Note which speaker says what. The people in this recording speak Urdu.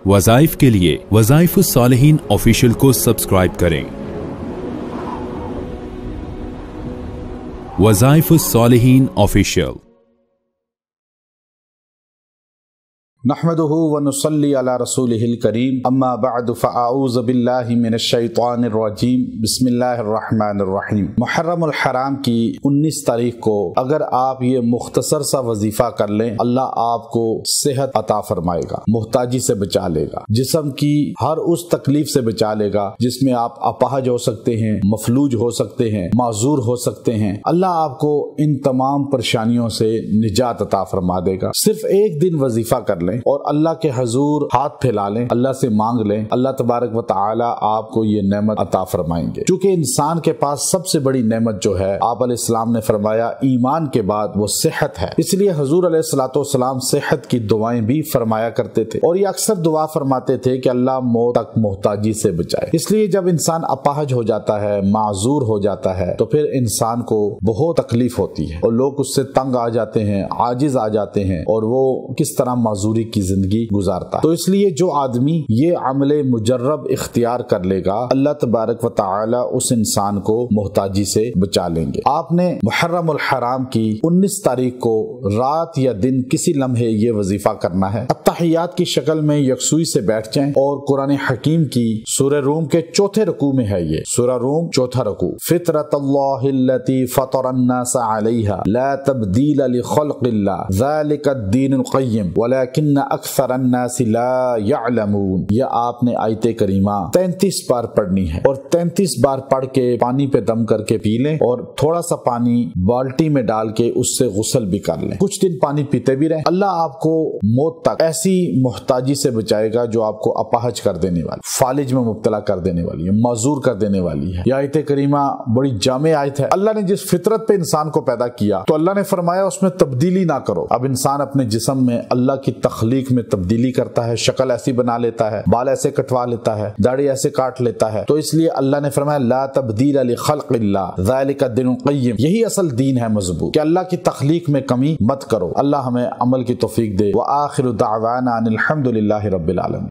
Speaker 1: وظائف کے لیے وظائف الصالحین آفیشیل کو سبسکرائب کریں۔ وظائف الصالحین آفیشیل۔
Speaker 2: نحمده ونصلي على رسوله الكريم اما بعد فاعوذ باللہ من الشیطان الرجیم بسم اللہ الرحمن الرحیم۔ محرم الحرام کی 19 تاریخ کو اگر آپ یہ مختصر سا وظیفہ کر لیں، اللہ آپ کو صحت عطا فرمائے گا، محتاجی سے بچا لے گا، جسم کی ہر اس تکلیف سے بچا لے گا جس میں آپ اپاہج ہو سکتے ہیں، مفلوج ہو سکتے ہیں، معذور ہو سکتے ہیں۔ اللہ آپ کو ان تمام پریشانیوں سے نجات عطا فرما دے گا۔ صرف ایک دن وظیفہ کر لیں اور اللہ کے حضور ہاتھ پھیلا لیں، اللہ سے مانگ لیں، اللہ تبارک و تعالی آپ کو یہ نعمت عطا فرمائیں گے۔ چونکہ انسان کے پاس سب سے بڑی نعمت جو ہے، آپ علیہ السلام نے فرمایا ایمان کے بعد وہ صحت ہے، اس لیے حضور علیہ السلام صحت کی دعائیں بھی فرمایا کرتے تھے، اور یہ اکثر دعا فرماتے تھے کہ اللہ موت تک محتاجی سے بچائے۔ اس لیے جب انسان اپاہج ہو جاتا ہے، معذور ہو جاتا ہے، تو پھر انسان کو بہت تکلیف ہوتی ہے اور لوگ اس سے تنگ آ جاتے ہیں، عاجز آ جاتے ہیں، اور وہ کس طرح معذوری کی زندگی گزارتا۔ تو اس لیے جو آدمی یہ عمل مجرب اختیار کر لے گا، اللہ تبارک و تعالی اس انسان کو محتاجی سے بچا لیں گے۔ آپ نے محرم الحرام کی 19 تاریخ کو رات یا دن کسی لمحے یہ وظیفہ کرنا ہے۔ التحیات کی شکل میں یکسوئی سے بیٹھ جائیں اور قرآن حکیم کی سورہ روم کے چوتھے رکوع میں ہے، یہ سورہ روم چوتھا رکوع، فطرت اللہ التي فطر الناس علیہا لا تبدیل لخلق اللہ ذلک الدین القیم ولکن اکثر الناس لا یعلمون۔ یہ آپ نے آیت کریمہ 33 بار پڑھنی ہے، اور 33 بار پڑھ کے پانی پہ دم کر کے پی لیں، اور تھوڑا سا پانی بالٹی میں ڈال کے اس سے غسل بھی کر لیں، کچھ دن پانی پیتے بھی رہیں۔ اللہ آپ کو موت تک ایسی محتاجی سے بچائے گا جو آپ کو اپاہج کر دینے والی، فالج میں مبتلا کر دینے والی ہے، معذور کر دینے والی ہے۔ یہ آیت کریمہ بڑی جامع آیت ہے۔ اللہ نے جس فطرت پہ انسان کو پیدا کیا تو اللہ نے فرمایا اس میں تبدیلی نہ کرو۔ اب انسان اپنے جسم میں اللہ کی تخلیق میں تبدیلی کرتا ہے، شکل ایسی بنا لیتا ہے، بال ایسے کٹوا لیتا ہے، داڑھی ایسے کاٹ لیتا ہے، تو اس لیے اللہ نے فرمایا لا تبدیل لخلق اللہ ذالک الدین القیم۔ یہی اصل دین ہے مضبوط، کہ اللہ کی تخلیق میں کمی مت کرو۔ اللہ ہمیں عمل کی توفیق دے۔ وآخر دعوانا ان الحمد للہ رب العالمین۔